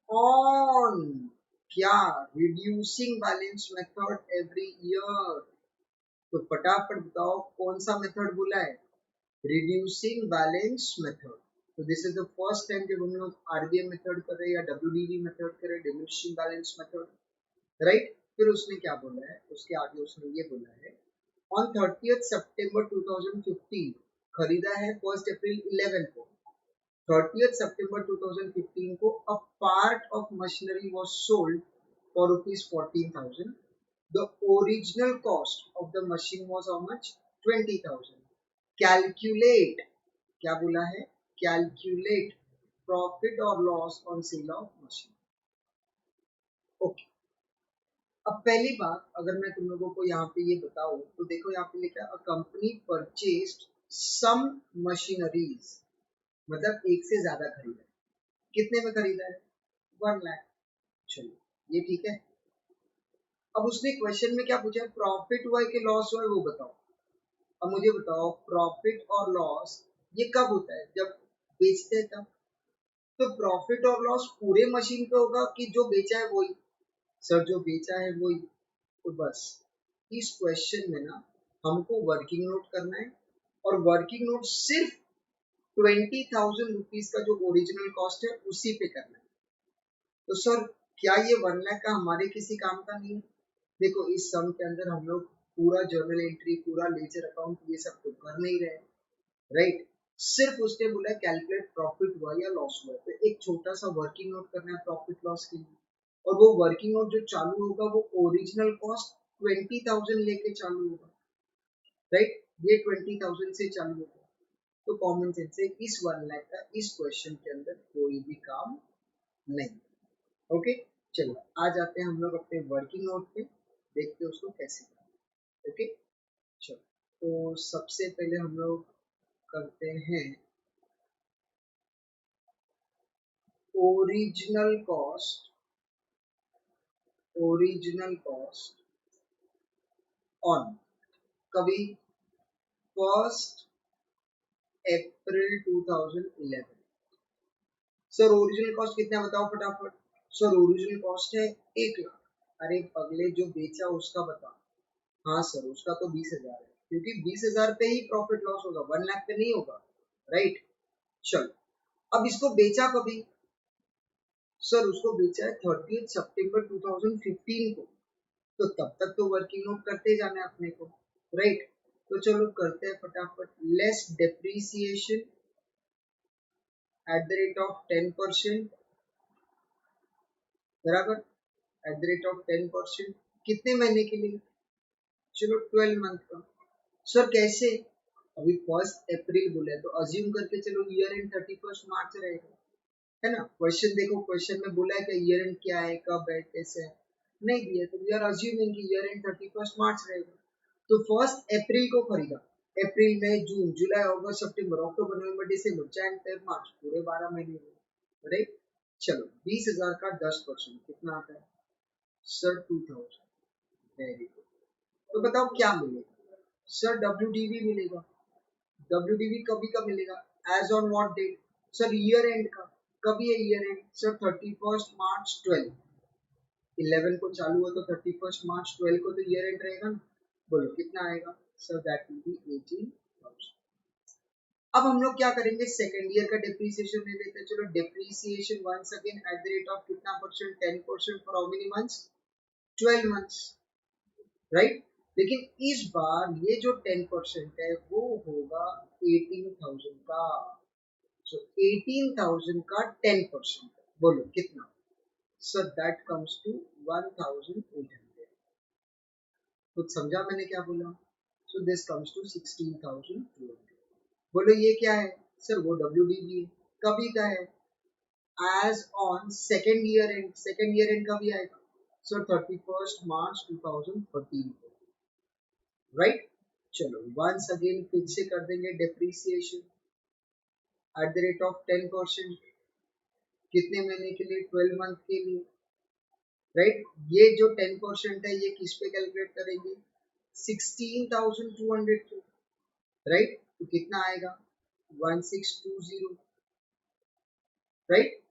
on क्या? reducing balance method every year। तो फटाफट बताओ कौन सा मेथड बोला है? Reducing balance method. तो this is the first time जब हम लोग आरबीएम मेथड कर रहे हैं या डब्ल्यूडीवी मेथड कर रहे हैं, डिमिनिशिंग बैलेंस मेथड, राइट। फिर उसने क्या बोला है, उसके आगे उसने ये बोला है ऑन 30th सितंबर 2015 खरीदा है 1 अप्रैल 11 को, 30th September 2015 को a part of machinery was sold for rupees 14,000. The original cost of the machine was how much? 20,000. Calculate, क्या बोला है? Calculate profit or loss on sale of machine. Okay. अब पहली बात अगर मैं तुम लोगों को यहाँ पे ये बताऊं तो देखो यहाँ पे लिखा है a company purchased some machineries, मतलब एक से ज्यादा खरीदा। कितने में खरीदा है? 1 लाख। चलो ये ठीक है। अब उसने क्वेश्चन में क्या पूछा, प्रॉफिट हुआ है कि लॉस हुआ है वो बताओ। अब मुझे बताओ प्रॉफिट और लॉस ये कब होता है, जब बेचते हैं तब। तो प्रॉफिट और लॉस पूरे मशीन पे होगा कि जो बेचा है वही? सर जो बेचा है वही। तो बस इस क्वेश्चन में ना हमको वर्किंग नोट करना है, और वर्किंग नोट सिर्फ 20,000 रुपीज का जो ओरिजिनल कॉस्ट है उसी पे करना है। तो सर क्या ये 1 लाख का हमारे किसी काम का नहीं है? देखो इस सम के अंदर हम लोग पूरा जर्नल एंट्री, पूरा लेजर अकाउंट ये सब तो कर नहीं रहे, राइट। सिर्फ उसने बोला कैलकुलेट प्रॉफिट हुआ या लॉस हुआ, तो एक छोटा सा वर्किंग नोट करना है प्रॉफिट लॉस के लिए, और वो वर्किंग नोट जो चालू होगा वो ओरिजिनल कॉस्ट 20,000 लेके चालू होगा, राइट। ये 20,000 से चालू होगा। तो कॉमन सेंस से इस 1 लाख का इस क्वेश्चन के अंदर कोई भी काम नहीं। ओके चलो आ जाते हैं हम लोग अपने वर्किंग नोट पे, देखते हैं उसको कैसे करते। ओके चलो तो सबसे पहले हम लोग करते हैं original cost, original cost on कभी 1 अप्रैल 2011। सर ओरिजिनल कॉस्ट कितना बताओ फटाफट। सर ओरिजिनल कॉस्ट है 1 लाख। अरे पगले जो बेचा उसका बताओ। हाँ सर उसका तो 20,000 है, क्योंकि 20,000 पे ही प्रॉफिट लॉस होगा, 1 लाख पे नहीं होगा, राइट। चलो अब इसको बेचा कभी? सर उसको बेचा है 30th सितंबर 2015 को, तो तब तक तो वर्किंग नोट करते जाना है अपने को, राइट। तो चलो करते हैं फटाफट। Less depreciation at the rate of 10%, बराबर एट द रेट ऑफ 10%। कितने महीने के लिए? चलो 12 मंथ का। सर कैसे? अभी 1 अप्रैल बोले तो अज्यूम करके चलो ईयर एंड 31 मार्च रहेगा, है ना। क्वेश्चन देखो, क्वेश्चन में बोला है कि ईयर एंड क्या है, कब है, कैसे है, नहीं दिया, तो वी आर अज्यूमिंग कि ईयर एंड 31 मार्च रहेगा। तो 1 अप्रैल को खरीदा, अप्रैल मई जून जुलाई अगस्त सितंबर अक्टूबर नवंबर दिसंबर जनवरी फरवरी मार्च, पूरे 12 महीने में, राइट। चलो 20,000 का 10% कितना आता है? सर 2,000। Very good. तो बताओ क्या मिलेगा? सर डब्ल्यूडीवी मिलेगा। डब्ल्यूडीवी कभी का मिलेगा? As on what date? Sir year end का। कभी है ईयर एंड? सर 31 मार्च 12, 11 को चालू हो तो 31 मार्च 12 को तो ईयर एंड रहेगा ना। बोलो कितना आएगा? Sir that will B 18,000। अब हम लोग क्या करेंगे, सेकेंड ईयर का डेप्रीसिएशन ले लेते हैं। चलो depreciation once again at the rate of कितना percent? 10% for how many months? 12 months, right. लेकिन इस बार ये जो 10% है वो होगा 18,000 का। सो 18,000 का 10%, बोलो कितना? Sir that comes to 1,800। कुछ समझा मैंने क्या बोला? So this comes to 16,200। बोलो ये क्या है? सर वो डब्ल्यूडीवी है। कभी का है? As on second year end. Second year end कभी आएगा? सर 31 मार्च 2013 को, राइट। चलो वंस अगेन फिर से कर देंगे depreciation at the rate of 10%। कितने महीने के लिए? 12 मंथ के लिए, राइट। ये जो 10% है ये किस पे कैलकुलेट करेंगे? 16,200 पे, राइट। तो कितना आएगा? 1620, राइट।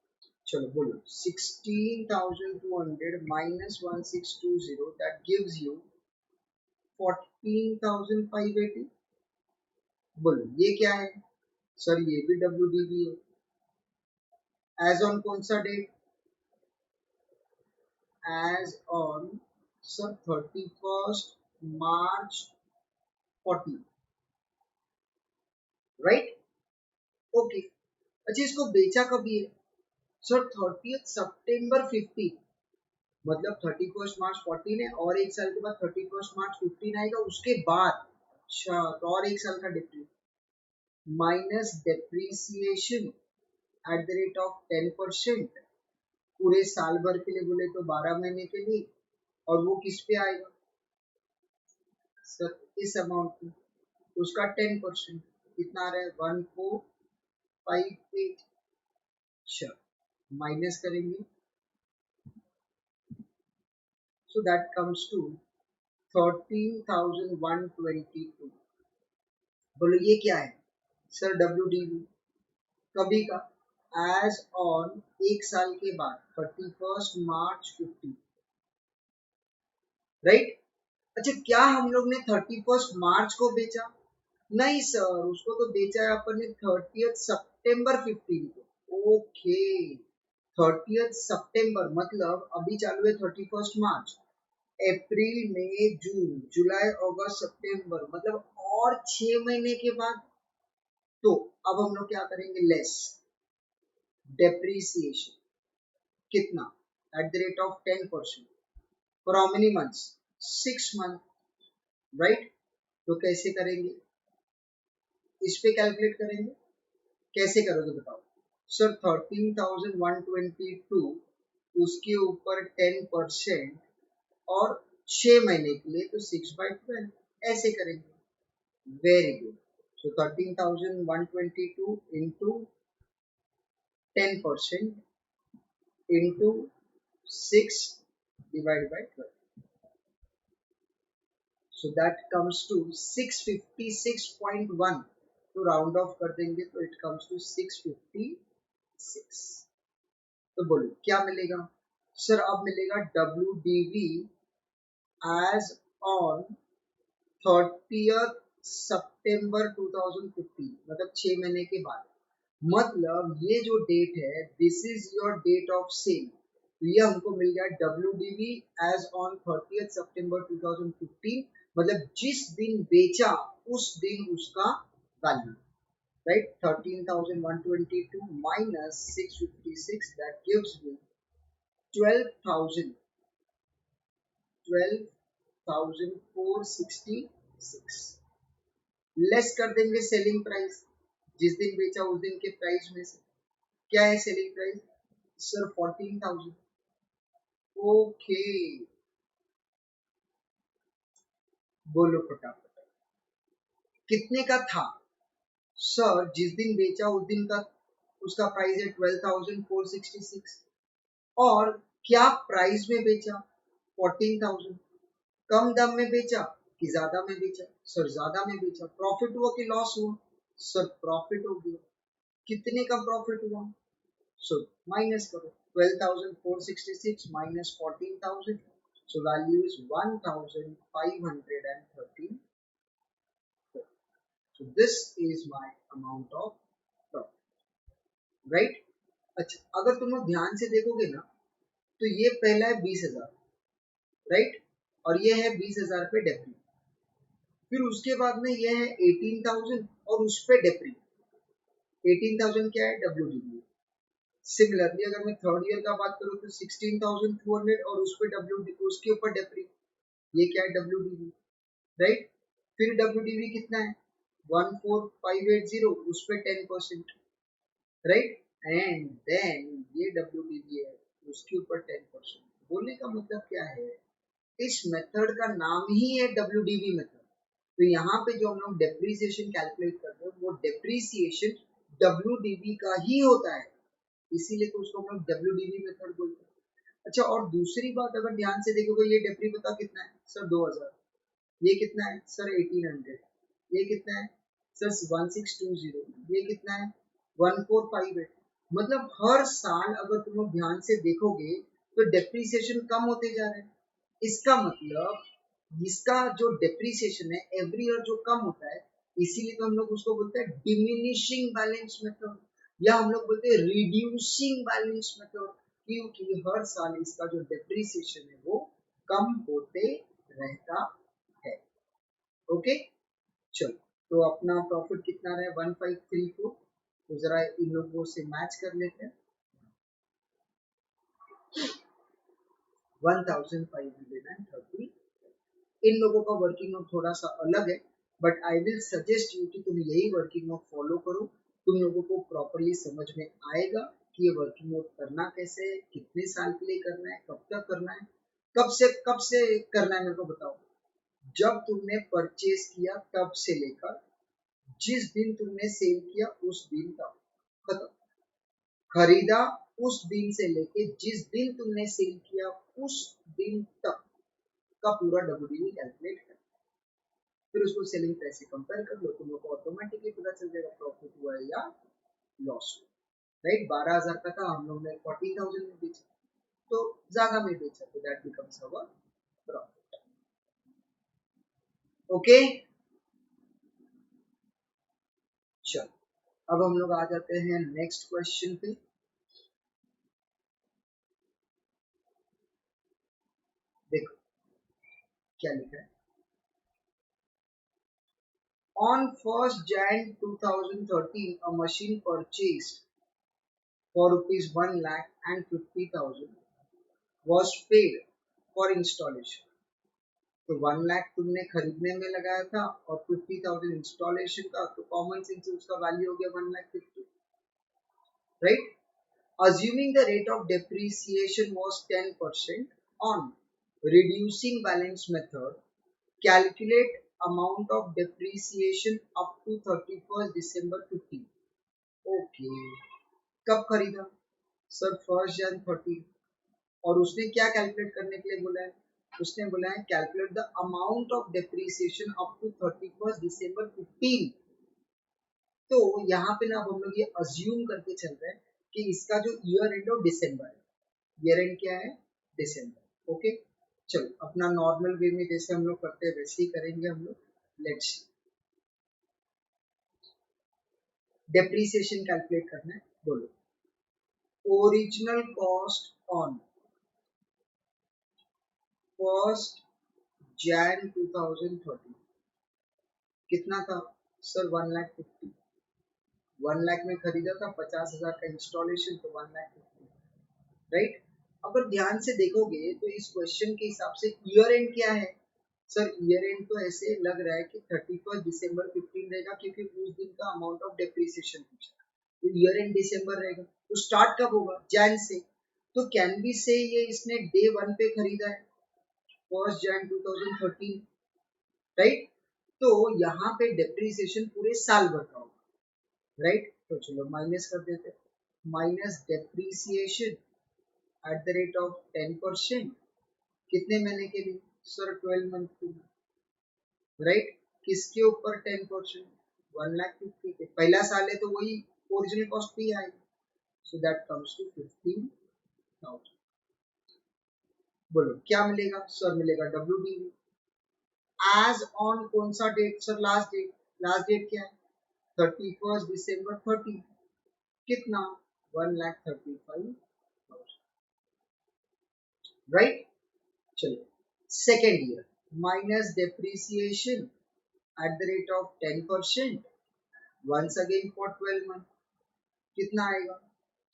चलो बोलो 16,200 माइनस 1620, दैट गिव्स यू 14,580। बोलो ये क्या है? सर ये भी डब्ल्यूडीवी है। एज ऑन कौन सा डेट, as on sir 31 March 40, right, okay. अच्छा इसको बेचा कभी है सर 30 सितंबर 50, मतलब 31 मार्च 14 है और एक साल के बाद 31 मार्च 15 आएगा उसके बाद। अच्छा तो और एक साल का difference minus depreciation at the rate of 10%, पूरे साल भर के लिए बोले तो 12 महीने के लिए, और वो किस पे आएगा सर, इस अमाउंट पे, उसका 10%, कितना आ रहा है 1458। अच्छा माइनस करेंगे, सो दैट कम्स टू 13,122। बोलो ये क्या है सर, WDV कभी का, एज ऑन एक साल के बाद 31 मार्च 50, राइट। अच्छा क्या हम लोग ने 31 मार्च को बेचा, नहीं सर, उसको तो बेचा है अपन ने 30 सितंबर 15 को, ओके। 30 सितंबर मतलब अभी चालू है 31 मार्च, अप्रैल मई जून जुलाई अगस्त सितंबर, मतलब और 6 महीने के बाद। तो अब हम लोग क्या करेंगे, लेस डेप्रीसिएशन कितना eight the rate of 10%, for how many months, 6 month, right. तो कैसे करेंगे, इस पे कैलकुलेट करेंगे, कैसे करोगे बताओ सर, 13,122 उसके ऊपर 10% और 6 महीने के लिए तो 6/12 ऐसे करेंगे, very good. So 13,122 into 10% into 6 divide by 12, so that comes to 656.1, तो राउंड ऑफ कर देंगे तो इट कम्स टू 656। तो बोलो क्या मिलेगा सर, अब मिलेगा WDV एज ऑन 30 सितंबर 2015, मतलब 6 महीने के बाद, मतलब ये जो डेट है this is your date of sale, तो ये हमको मिल गया WDV एज ऑन 30 सितंबर 2015, मतलब जिस दिन बेचा उस दिन उसका value, right, 13,122 minus 656, that gives me 12,000 12,466, less कर देंगे सेलिंग प्राइस, जिस दिन बेचा उस दिन के प्राइस में से, क्या है सेलिंग प्राइस सर 14,000, ओके। बोलो फटाफट कितने का था सर, जिस दिन बेचा उस दिन का उसका प्राइस है 12,466, और क्या प्राइस में बेचा 14,000, कम दाम में बेचा कि ज्यादा में बेचा सर, ज्यादा में बेचा, प्रॉफिट हुआ कि लॉस हुआ सर, प्रॉफिट हो गया, कितने का प्रॉफिट हुआ सो माइनस करो, 12,466 minus 14,000, so value is 1,513, so this is my amount of profit, right। अच्छा अगर तुम लोग ध्यान से देखोगे ना तो ये पहला है 20,000, राइट, और ये है 20,000 पे डेप्री, फिर उसके बाद में ये है 18,000 और उस पे डेप्री, 18,000 क्या है WDV। सिमिलरली अगर मैं थर्ड ईयर का बात करूँ तो 16,200 और उस पे WDV, उसके ऊपर डेप्री, ये क्या है WDV, राइट। फिर WDV कितना है 14,580, उस पे 10%, राइट, एंड देन ये WDV है उसके ऊपर 10%। बोलने का मतलब क्या है, इस मेथड का नाम ही है WDV मेथड, तो यहाँ पे जो हम लोग डेप्रीसिएशन कैलकुलेट करते हैं वो डेप्रीसिएशन WDV का ही होता है, इसीलिए तो उसको हम लोग WDV मेथड बोलते हैं। अच्छा और दूसरी बात अगर ध्यान से देखोगे, ये डेप्री पता कितना है सर 2,000, ये कितना है सर 1,800, ये कितना है सर 1,620, ये कितना है 1,458, मतलब हर साल अगर तुम लोग ध्यान से देखोगे तो डेप्रीसिएशन कम होते जा रहे हैं, इसका मतलब इसका जो डेप्रीसिएशन है एवरी ईयर जो कम होता है, इसीलिए तो हम लोग उसको बोलते हैं डिमिनिशिंग बैलेंस मेथड, या हम लोग बोलते हैं रिड्यूसिंग बैलेंस मेथड, क्योंकि हर साल इसका जो डेप्रिसिएशन है वो कम होते रहता है। ओके, चलो तो अपना प्रॉफिट कितना रहा है 1534, तो जरा इन लोगों से मैच कर लेते हैं। 1530। इन लोगों का वर्किंग नोट थोड़ा सा अलग है, but I will suggest you कि तुम यही वर्किंग नोट फॉलो करो, तुम लोगों को प्रॉपरली समझ में आएगा कि ये वर्किंग नोट करना कैसे है, कितने साल के लिए करना है, कब तक करना है, कब से करना है मेरे को बताओ। जब तुमने परचेज किया तब से लेकर जिस दिन तुमने सेल किया उस दिन तक, खत्म। खरीदा उस दिन से लेके जिस दिन तुमने सेल किया उस दिन तक का पूरा डब्ल्यूडीवी कैलकुलेट कर, फिर उसको सेलिंग प्राइस से कंपेयर कर लो, तुम लोग को ऑटोमेटिकली पता चल जाएगा प्रॉफिट हुआ है या लॉस हुआ। राइट, 12,000 का था, हम लोग ने 14,000 में बेचा, तो ज्यादा में बेचा, तो that becomes our profit. Okay, चलो अब हम लोग आ जाते हैं नेक्स्ट क्वेश्चन पे। देखो क्या लिखा है। On 1st Jan 2013, a machine purchased for rupees 1,50,000 was paid for installation. तो 1 लाख तुमने खरीदने में लगाया था और 50,000 इंस्टॉलेशन का, तो कॉमन सेंस से उसका वैल्यू हो गया 1,50,000, right. Assuming the rate of depreciation was 10% on reducing balance method, calculate amount of depreciation up to 31st December 15. Okay, कब खरीदा सर 1st Jan 13, और उसने क्या कैलकुलेट करने के लिए बोला है, उसने बोला है calculate the amount of depreciation up to 31st December 15। तो यहाँ पे ना अब हम लोग ये अज्यूम करके चल रहे हैं कि इसका जो ईयर एंड ऑफ दिसंबर है, ईयर एंड क्या है दिसंबर। ओके, चलो अपना नॉर्मल वे में जैसे हम लोग करते हैं वैसे ही करेंगे हम लोग। लेट्स डेप्रिसिएशन कैलकुलेट करना है, बोलो original cost on 1st Jan 2013 कितना था सर 1,50,000। 1 लाख में खरीदा था, 50,000 का इंस्टॉलेशन, तो 1,50,000, राइट। अगर ध्यान से देखोगे तो इस क्वेश्चन के हिसाब से ईयर एंड क्या है सर, ईयर एंड तो ऐसे लग रहा है कि 31st December 15 रहेगा, क्योंकि उस दिन का अमाउंट ऑफ डेप्रिसिएशन पूछा, तो ईयर एंड दिसंबर रहेगा। तो स्टार्ट कब होगा जैन से, तो कैन बी से ये इसने डे 1 पे खरीदा है 1st Jan 2013, राइट। तो यहाँ पे डेप्रिसिएशन पूरे साल भर का होगा, राइट। तो चलो माइनस कर देते हैं, minus depreciation at the rate of 10%, कितने महीने के लिए सर 12 मंथ के लिए, राइट। किसके ऊपर 10%, 1,50,000 के, पहला साल है तो वही ओरिजिनल कॉस्ट भी आएगी, सो दैट कम्स टू 15,000। बोलो क्या मिलेगा सर, मिलेगा डब्ल्यूडीवी एज ऑन कौन सा date sir, last date, last date क्या है 31st December 13, कितना 1,35,000, राइट। चलो second year, minus depreciation at the rate of 10%, once again for 12 month, कितना आएगा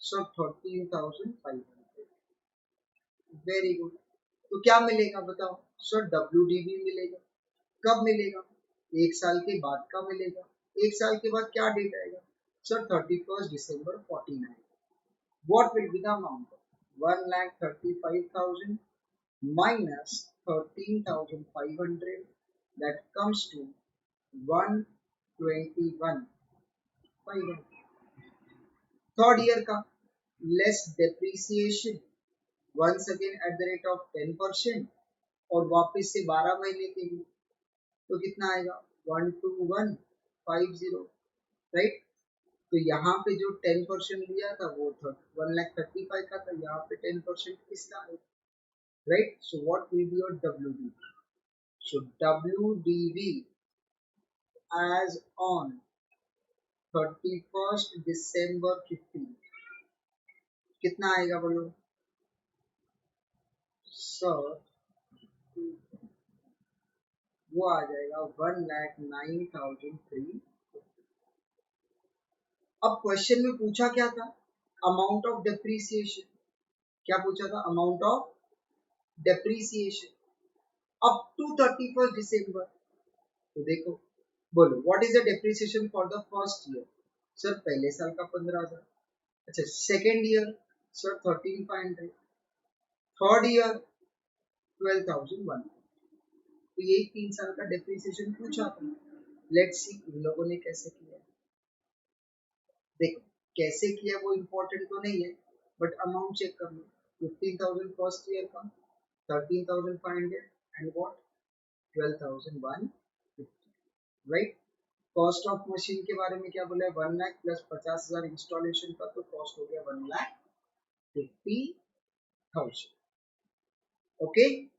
सर 13,500, वेरी गुड। तो क्या मिलेगा बताओ सर, डब्ल्यूडीवी मिलेगा, कब मिलेगा, एक साल के बाद का मिलेगा। एक साल के बाद क्या डेट आएगा सर, 31st December 14 आएगा। What will be the amount 1,35,000 minus 13,500, that comes to 121,500। Third year का less depreciation once again at the rate of 10%, और वापस से 12 महीने के लिए, तो कितना आएगा 121,50, राइट। तो यहाँ पे जो 10% लिया था वो 1,35,000 का था, यहाँ पे 10% किसका है, right. So what will be your WDV, so WDV as on 31 दिसंबर 15 कितना आएगा बोलो सर? वो आ जाएगा 1,09,300। अब क्वेश्चन में पूछा क्या था? Amount of depreciation. क्या पूछा था? Amount of depreciation up to 31 दिसंबर। तो देखो, बोलो what is the depreciation for the first year? Sir पहले साल का 15,000। अच्छा, second year sir 13,500। Third year 12,001। तो यही 3 साल का डेप्रीसिएशन पूछा था। लेट्स सी इन लोगों ने कैसे किया। देखो कैसे किया वो इम्पोर्टेंट तो नहीं है, बट अमाउंट चेक कर लो। 15,000 फर्स्ट ईयर का, 13,500 and what 12,150, right. Cost of machine के बारे में क्या बोला है? 1 लाख प्लस 50,000 इंस्टॉलेशन का, तो कॉस्ट हो गया 1,50,000। ओके।